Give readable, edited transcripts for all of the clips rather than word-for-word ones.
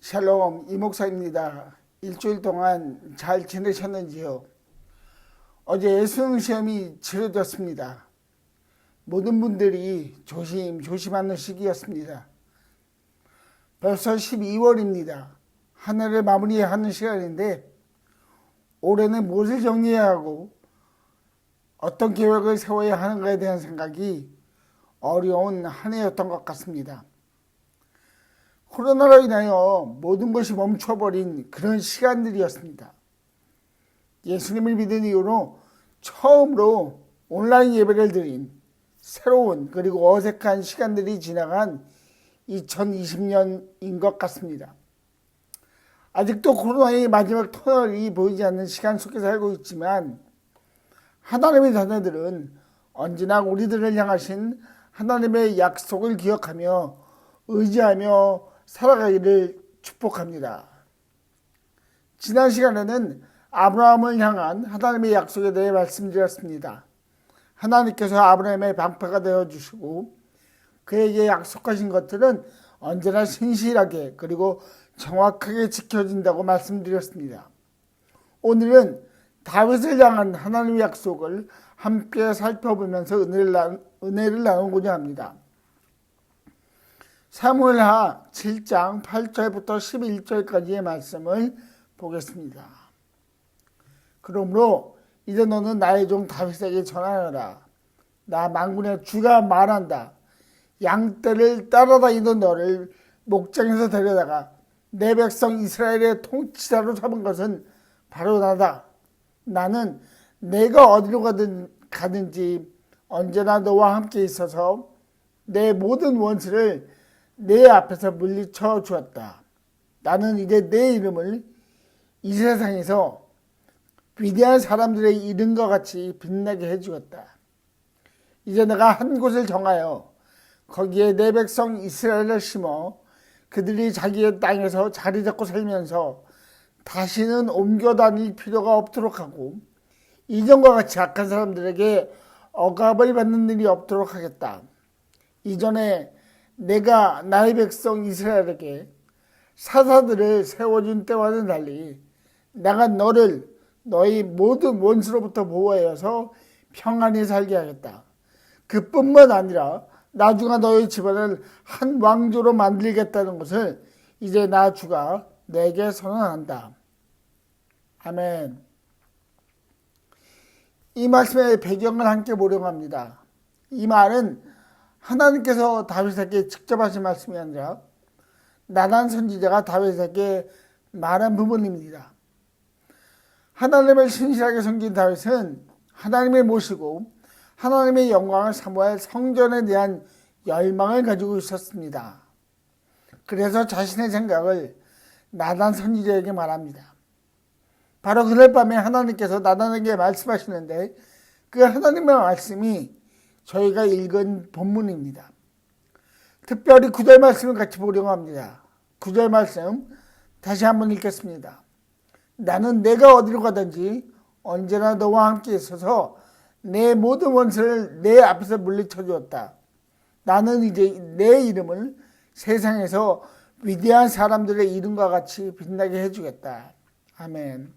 샬롬 이목사입니다. 일주일 동안 잘 지내셨는지요? 어제 수능 시험이 치러졌습니다. 모든 분들이 조심하는 시기였습니다. 벌써 12월입니다. 한 해를 마무리하는 시간인데 올해는 무엇을 정리해야 하고 어떤 계획을 세워야 하는가에 대한 생각이 어려운 한 해였던 것 같습니다. 코로나로 인하여 모든 것이 멈춰버린 그런 시간들이었습니다. 예수님을 믿은 이후로 처음으로 온라인 예배를 드린 새로운 그리고 어색한 시간들이 지나간 2020년인 것 같습니다. 아직도 코로나의 마지막 터널이 보이지 않는 시간 속에 살고 있지만 하나님의 자녀들은 언제나 우리들을 향하신 하나님의 약속을 기억하며 의지하며 살아가기를 축복합니다. 지난 시간에는 아브라함을 향한 하나님의 약속에 대해 말씀드렸습니다. 하나님께서 아브라함의 방패가 되어주시고 그에게 약속하신 것들은 언제나 신실하게 그리고 정확하게 지켜진다고 말씀드렸습니다. 오늘은 다윗을 향한 하나님의 약속을 함께 살펴보면서 은혜를 나누고자 합니다. 사무엘하 7장 8절부터 11절까지의 말씀을 보겠습니다. 그러므로 이제 너는 나의 종 다윗에게 전하여라. 나 만군의 주가 말한다. 양떼를 따라다니던 너를 목장에서 데려다가 내 백성 이스라엘의 통치자로 삼은 것은 바로 나다. 나는 내가 어디로 가든지 언제나 너와 함께 있어서 내 모든 원수를 내 앞에서 물리쳐 주었다. 나는 이제 내 이름을 이 세상에서 위대한 사람들의 이름과 같이 빛나게 해주었다. 이제 내가 한 곳을 정하여 거기에 내 백성 이스라엘을 심어 그들이 자기의 땅에서 자리 잡고 살면서 다시는 옮겨 다닐 필요가 없도록 하고 이전과 같이 악한 사람들에게 억압을 받는 일이 없도록 하겠다. 이전에 내가 나의 백성 이스라엘에게 사사들을 세워준 때와는 달리 내가 너를 너희 모든 원수로부터 보호하여서 평안히 살게 하겠다. 그뿐만 아니라 나중에 너희 집안을 한 왕조로 만들겠다는 것을 이제 나 주가 내게 선언한다. 아멘. 이 말씀의 배경을 함께 보려고 합니다. 이 말은 하나님께서 다윗에게 직접 하신 말씀이 아니라 나단 선지자가 다윗에게 말한 부분입니다. 하나님을 신실하게 섬긴 다윗은 하나님을 모시고 하나님의 영광을 사모할 성전에 대한 열망을 가지고 있었습니다. 그래서 자신의 생각을 나단 선지자에게 말합니다. 바로 그날 밤에 하나님께서 나단에게 말씀하시는데 그 하나님의 말씀이 저희가 읽은 본문입니다. 특별히 9절 말씀을 같이 보려고 합니다. 9절 말씀 다시 한번 읽겠습니다. 나는 내가 어디로 가든지 언제나 너와 함께 있어서 내 모든 원수를 내 앞에서 물리쳐 주었다. 나는 이제 내 이름을 세상에서 위대한 사람들의 이름과 같이 빛나게 해주겠다. 아멘.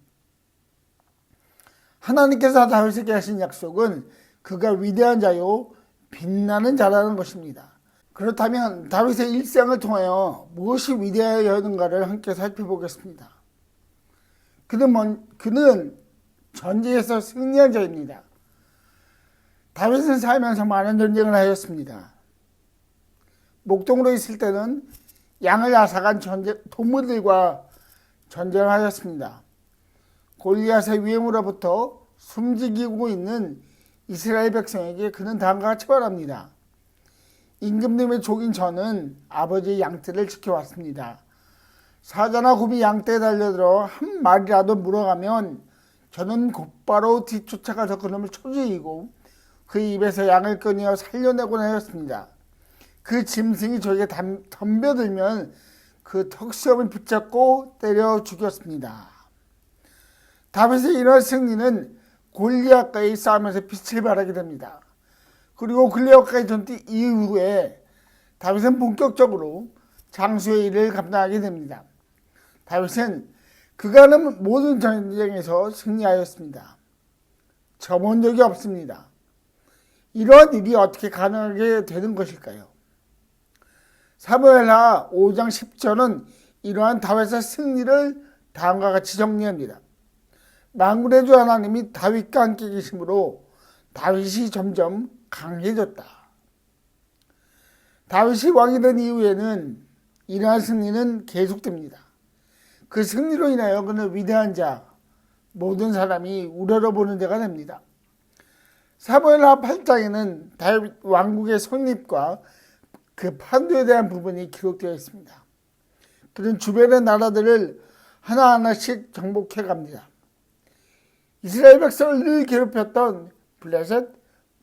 하나님께서 다윗에게 하신 약속은 그가 위대한 자요 빛나는 자라는 것입니다. 그렇다면 다윗의 일생을 통하여 무엇이 위대하였는가를 함께 살펴보겠습니다. 그는 전쟁에서 승리한 자입니다. 다윗은 살면서 많은 전쟁을 하였습니다. 목동으로 있을 때는 양을 앗아간 동물들과 전쟁을 하였습니다. 골리앗의 위험으로부터 숨지기고 있는 이스라엘 백성에게 그는 다음과 같이 말합니다. 임금님의 종인 저는 아버지의 양떼를 지켜왔습니다. 사자나 곰이 양떼에 달려들어 한 마리라도 물어가면 저는 곧바로 뒤쫓아가서 그놈을 쳐 죽이고 그 입에서 양을 끊어 살려내곤 하였습니다. 그 짐승이 저에게 덤벼들면 그 턱수염을 붙잡고 때려 죽였습니다. 다윗의 이러한 승리는 골리앗과의 싸움에서 빛을 발하게 됩니다. 그리고 골리앗과의 전투 이후에 다윗은 본격적으로 장수의 일을 감당하게 됩니다. 다윗은 그가 하는 모든 전쟁에서 승리하였습니다. 져본 적이 없습니다. 이러한 일이 어떻게 가능하게 되는 것일까요? 사무엘하 5장 10절은 이러한 다윗의 승리를 다음과 같이 정리합니다. 만군의 주 하나님이 다윗과 함께 계심으로 다윗이 점점 강해졌다. 다윗이 왕이 된 이후에는 이러한 승리는 계속됩니다. 그 승리로 인하여 그는 위대한 자, 모든 사람이 우러러보는 데가 됩니다. 사무엘하 8장에는 다윗 왕국의 성립과 그 판도에 대한 부분이 기록되어 있습니다. 그는 주변의 나라들을 하나하나씩 정복해 갑니다. 이스라엘 백성을 늘 괴롭혔던 블레셋,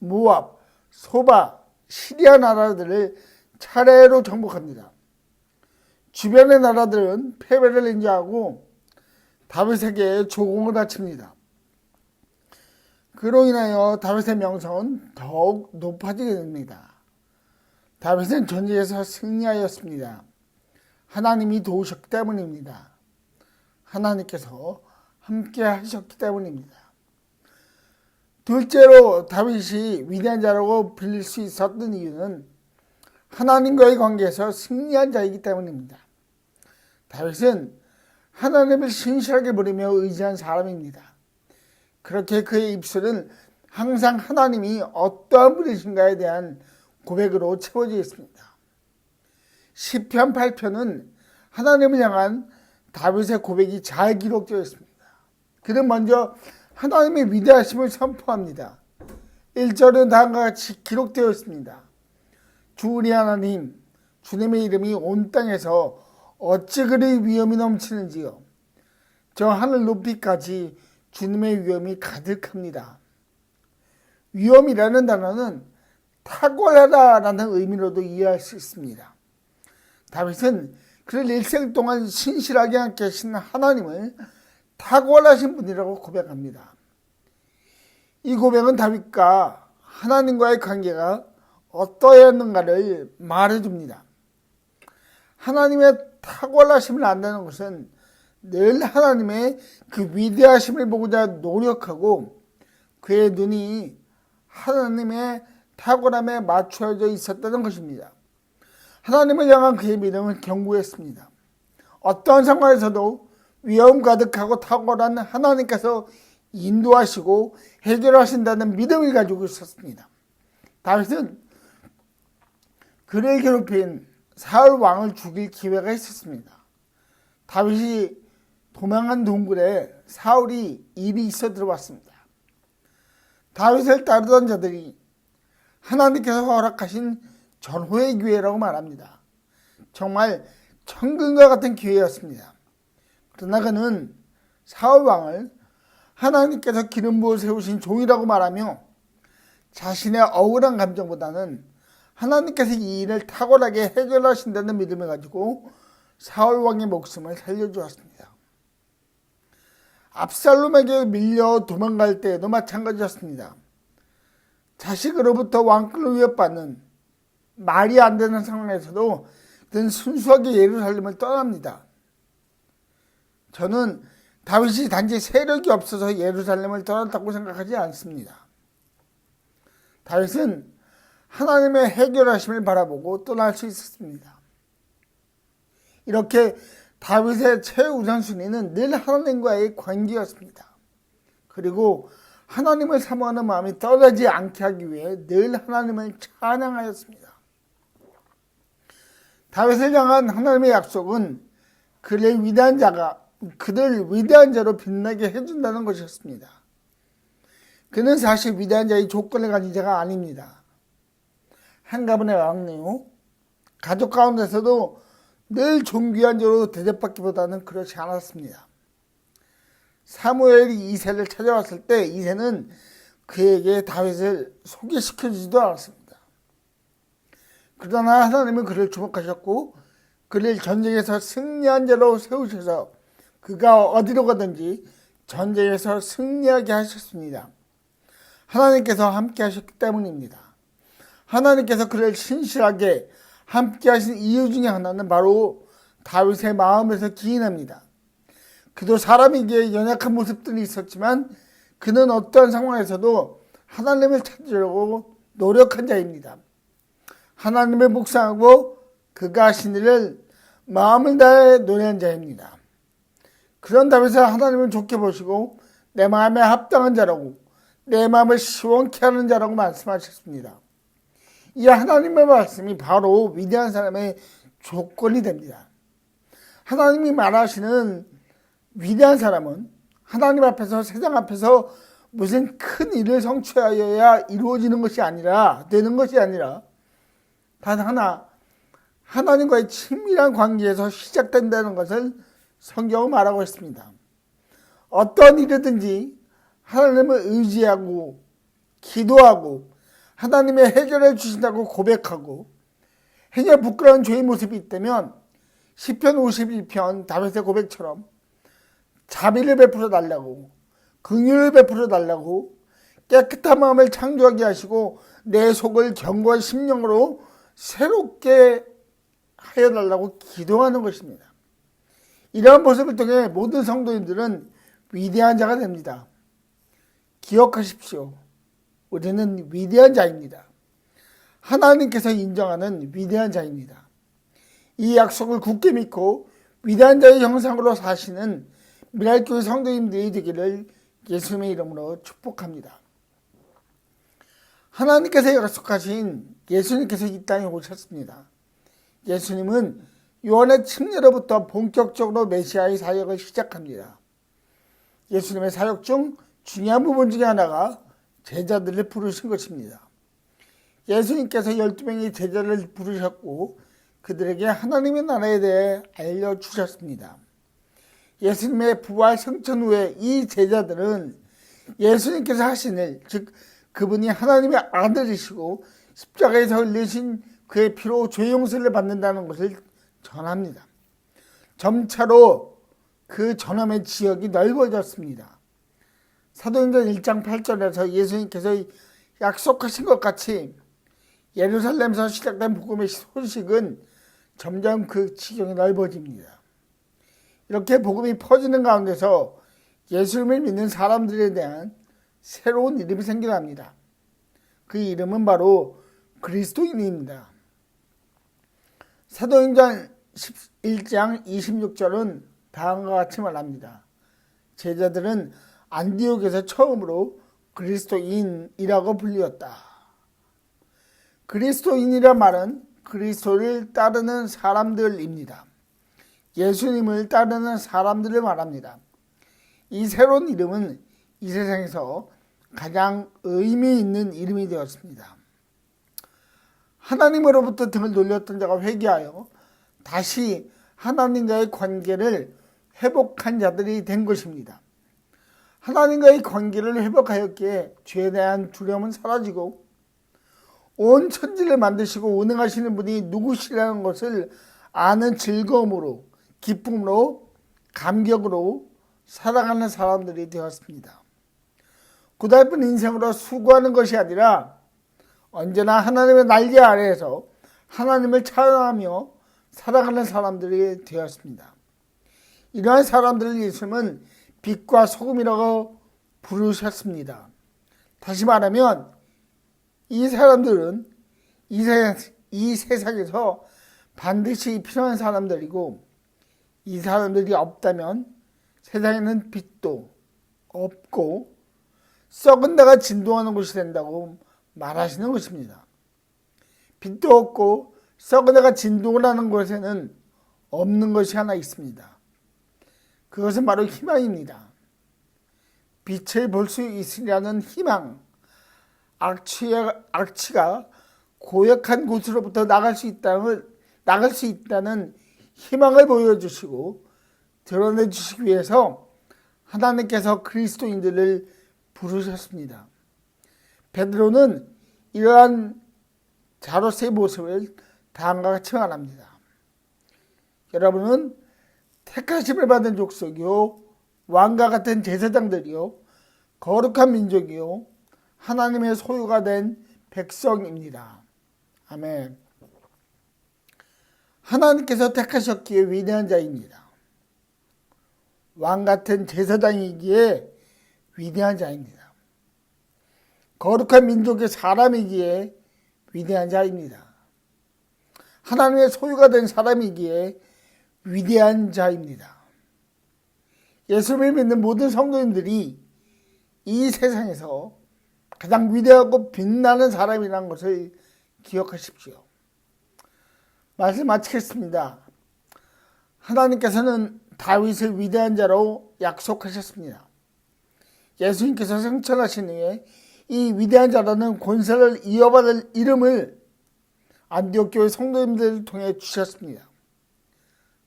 모압, 소바, 시리아 나라들을 차례로 정복합니다. 주변의 나라들은 패배를 인정하고 다윗에게 조공을 바칩니다. 그로 인하여 다윗의 명성은 더욱 높아지게 됩니다. 다윗은 전쟁에서 승리하였습니다. 하나님이 도우셨기 때문입니다. 하나님께서 함께 하셨기 때문입니다. 둘째로 다윗이 위대한 자라고 불릴 수 있었던 이유는 하나님과의 관계에서 승리한 자이기 때문입니다. 다윗은 하나님을 신실하게 부르며 의지한 사람입니다. 그렇게 그의 입술은 항상 하나님이 어떠한 분이신가에 대한 고백으로 채워져 있습니다. 시편 8편은 하나님을 향한 다윗의 고백이 잘 기록되어 있습니다. 그는 먼저 하나님의 위대하심을 선포합니다. 1절은 다음과 같이 기록되어 있습니다. 주 우리 하나님, 주님의 이름이 온 땅에서 어찌 그리 위엄이 넘치는지요. 저 하늘 높이까지 주님의 위엄이 가득합니다. 위엄이라는 단어는 탁월하다라는 의미로도 이해할 수 있습니다. 다윗은 그를 일생 동안 신실하게 함께 하신 하나님을 탁월하신 분이라고 고백합니다. 이 고백은 다윗과 하나님과의 관계가 어떠했는가를 말해줍니다. 하나님의 탁월하심을 안다는 것은 늘 하나님의 그 위대하심을 보고자 노력하고 그의 눈이 하나님의 탁월함에 맞춰져 있었다는 것입니다. 하나님을 향한 그의 믿음은 견고했습니다. 어떠한 상황에서도 위험 가득하고 탁월한 하나님께서 인도하시고 해결하신다는 믿음을 가지고 있었습니다. 다윗은 그를 괴롭힌 사울 왕을 죽일 기회가 있었습니다. 다윗이 도망한 동굴에 사울이 입이 있어 들어왔습니다. 다윗을 따르던 자들이 하나님께서 허락하신 전후의 기회라고 말합니다. 정말 천근과 같은 기회였습니다. 그러나 그는 사울 왕을 하나님께서 기름 부어 세우신 종이라고 말하며 자신의 억울한 감정보다는 하나님께서 이 일을 탁월하게 해결하신다는 믿음을 가지고 사울 왕의 목숨을 살려주었습니다. 압살롬에게 밀려 도망갈 때에도 마찬가지였습니다. 자식으로부터 왕권을 위협받는 말이 안 되는 상황에서도 그는 순수하게 예루살렘을 떠납니다. 저는 다윗이 단지 세력이 없어서 예루살렘을 떠났다고 생각하지 않습니다. 다윗은 하나님의 해결하심을 바라보고 떠날 수 있었습니다. 이렇게 다윗의 최우선순위는 늘 하나님과의 관계였습니다. 그리고 하나님을 사모하는 마음이 떠나지 않게 하기 위해 늘 하나님을 찬양하였습니다. 다윗을 향한 하나님의 약속은 그를 위대한 자로 빛나게 해준다는 것이었습니다. 그는 사실 위대한 자의 조건을 가진 자가 아닙니다. 한 가문의 왕이요, 가족 가운데서도 늘 존귀한 자로 대접받기보다는 그렇지 않았습니다. 사무엘이 이새를 찾아왔을 때 이새는 그에게 다윗을 소개시켜주지도 않았습니다. 그러나 하나님은 그를 주목하셨고 그를 전쟁에서 승리한 자로 세우셔서 그가 어디로 가든지 전쟁에서 승리하게 하셨습니다. 하나님께서 함께 하셨기 때문입니다. 하나님께서 그를 신실하게 함께 하신 이유 중에 하나는 바로 다윗의 마음에서 기인합니다. 그도 사람에게 연약한 모습들이 있었지만 그는 어떠한 상황에서도 하나님을 찾으려고 노력한 자입니다. 하나님을 묵상하고 그가 하신 일을 마음을 다해 노래한 자입니다. 그런 다음에서 하나님을 좋게 보시고 내 마음에 합당한 자라고, 내 마음을 시원케 하는 자라고 말씀하셨습니다. 이 하나님의 말씀이 바로 위대한 사람의 조건이 됩니다. 하나님이 말하시는 위대한 사람은 하나님 앞에서, 세상 앞에서 무슨 큰 일을 성취하여야 이루어지는 것이 아니라, 되는 것이 아니라 단 하나, 하나님과의 친밀한 관계에서 시작된다는 것을 성경은 말하고 있습니다. 어떤 일이든지 하나님을 의지하고 기도하고 하나님의 해결해 주신다고 고백하고 행여 부끄러운 죄의 모습이 있다면 시편 51편 다윗의 고백처럼 자비를 베풀어 달라고, 긍휼을 베풀어 달라고, 깨끗한 마음을 창조하게 하시고 내 속을 견고한 심령으로 새롭게 하여 달라고 기도하는 것입니다. 이러한 모습을 통해 모든 성도님들은 위대한 자가 됩니다. 기억하십시오. 우리는 위대한 자입니다. 하나님께서 인정하는 위대한 자입니다. 이 약속을 굳게 믿고 위대한 자의 형상으로 사시는 미랄교회 성도님들이 되기를 예수님의 이름으로 축복합니다. 하나님께서 약속하신 예수님께서 이 땅에 오셨습니다. 예수님은 요한의 침례로부터 본격적으로 메시아의 사역을 시작합니다. 예수님의 사역 중 중요한 부분 중에 하나가 제자들을 부르신 것입니다. 예수님께서 12명의 제자를 부르셨고 그들에게 하나님의 나라에 대해 알려주셨습니다. 예수님의 부활 승천 후에 이 제자들은 예수님께서 하신 일, 즉 그분이 하나님의 아들이시고 십자가에서 흘리신 그의 피로 죄 용서를 받는다는 것을 전합니다. 점차로 그 전함의 지역이 넓어졌습니다. 사도행전 1장 8절에서 예수님께서 약속하신 것 같이 예루살렘에서 시작된 복음의 소식은 점점 그 지경이 넓어집니다. 이렇게 복음이 퍼지는 가운데서 예수님을 믿는 사람들에 대한 새로운 이름이 생겨납니다. 그 이름은 바로 그리스도인입니다. 사도행전 11장 26절은 다음과 같이 말합니다. 제자들은 안디옥에서 처음으로 그리스도인이라고 불리었다. 그리스도인이란 말은 그리스도를 따르는 사람들입니다. 예수님을 따르는 사람들을 말합니다. 이 새로운 이름은 이 세상에서 가장 의미 있는 이름이 되었습니다. 하나님으로부터 등을 돌렸던 자가 회개하여 다시 하나님과의 관계를 회복한 자들이 된 것입니다. 하나님과의 관계를 회복하였기에 죄에 대한 두려움은 사라지고 온 천지를 만드시고 운행하시는 분이 누구시라는 것을 아는 즐거움으로, 기쁨으로, 감격으로 살아가는 사람들이 되었습니다. 고달픈 인생으로 수고하는 것이 아니라 언제나 하나님의 날개 아래에서 하나님을 찬양하며 살아가는 사람들이 되었습니다. 이러한 사람들을 예수님은 빛과 소금이라고 부르셨습니다. 다시 말하면 이 사람들은 이 세상에서 반드시 필요한 사람들이고 이 사람들이 없다면 세상에는 빛도 없고 썩은 데가 진동하는 곳이 된다고 말하시는 것입니다. 빛도 없고 썩은 데가 진동을 하는 곳에는 없는 것이 하나 있습니다. 그것은 바로 희망입니다. 빛을 볼 수 있으려는 희망, 악취가 고역한 곳으로부터 나갈 수 있다는 희망을 보여주시고 드러내주시기 위해서 하나님께서 그리스도인들을 부르셨습니다. 베드로는 이러한 자로서의 모습을 다음과 같이 말합니다. 여러분은 택하심을 받은 족속이요 왕과 같은 제사장들이요 거룩한 민족이요 하나님의 소유가 된 백성입니다. 아멘. 하나님께서 택하셨기에 위대한 자입니다. 왕 같은 제사장이기에 위대한 자입니다. 거룩한 민족의 사람이기에 위대한 자입니다. 하나님의 소유가 된 사람이기에 위대한 자입니다. 예수를 믿는 모든 성도님들이 이 세상에서 가장 위대하고 빛나는 사람이라는 것을 기억하십시오. 말씀 마치겠습니다. 하나님께서는 다윗을 위대한 자로 약속하셨습니다. 예수님께서 승천하신 후에 이 위대한 자라는 권세를 이어받을 이름을 안디옥 교회 성도님들을 통해 주셨습니다.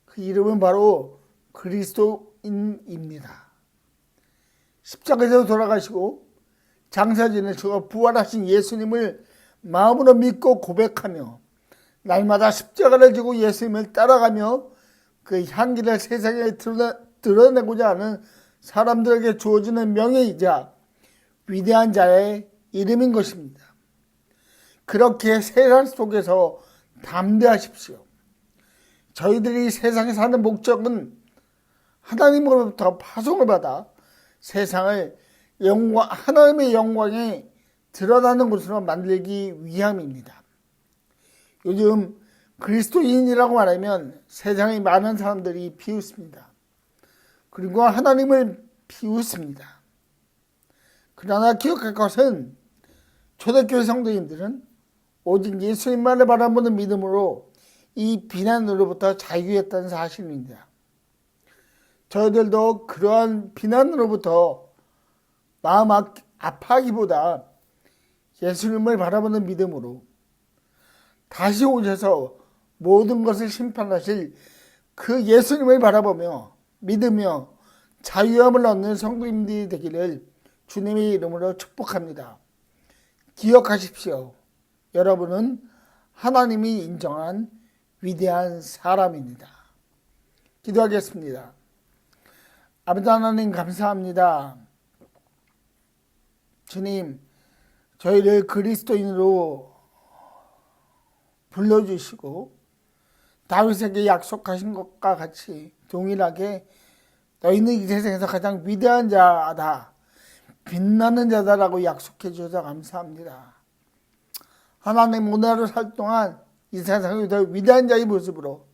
그 이름은 바로 그리스도인입니다. 십자가에서 돌아가시고 장사 지내시고 부활하신 예수님을 마음으로 믿고 고백하며 날마다 십자가를 지고 예수님을 따라가며 그 향기를 세상에 드러내고자 하는 사람들에게 주어지는 명예이자 위대한 자의 이름인 것입니다. 그렇게 세상 속에서 담대하십시오. 저희들이 세상에 사는 목적은 하나님으로부터 파송을 받아 세상을 하나님의 영광에 드러나는 곳으로 만들기 위함입니다. 요즘 그리스도인이라고 말하면 세상에 많은 사람들이 비웃습니다. 그리고 하나님을 비웃습니다. 그러나 기억할 것은 초대교회 성도님들은 오직 예수님만을 바라보는 믿음으로 이 비난으로부터 자유했다는 사실입니다. 저희들도 그러한 비난으로부터 마음 아파하기보다 예수님을 바라보는 믿음으로 다시 오셔서 모든 것을 심판하실 그 예수님을 바라보며 믿으며 자유함을 얻는 성도님들이 되기를 주님의 이름으로 축복합니다. 기억하십시오. 여러분은 하나님이 인정한 위대한 사람입니다. 기도하겠습니다. 아버지 하나님 감사합니다. 주님, 저희를 그리스도인으로 불러주시고 다윗에게 약속하신 것과 같이 동일하게 너희는 이 세상에서 가장 위대한 자다, 빛나는 자다라고 약속해 주셔서 감사합니다. 하나님 오늘 하루 살 동안 이 세상에 더 위대한 자의 모습으로,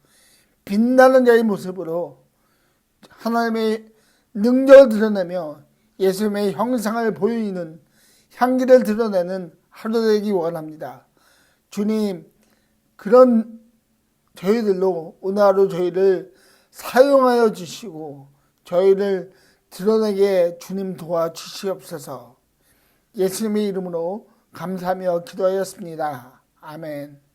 빛나는 자의 모습으로 하나님의 능력을 드러내며 예수님의 형상을 보이는 향기를 드러내는 하루 되기 원합니다. 주님, 그런 저희들로 오늘 하루 저희를 사용하여 주시고 저희를 드러내게 주님 도와주시옵소서. 예수님의 이름으로 감사하며 기도하였습니다. 아멘.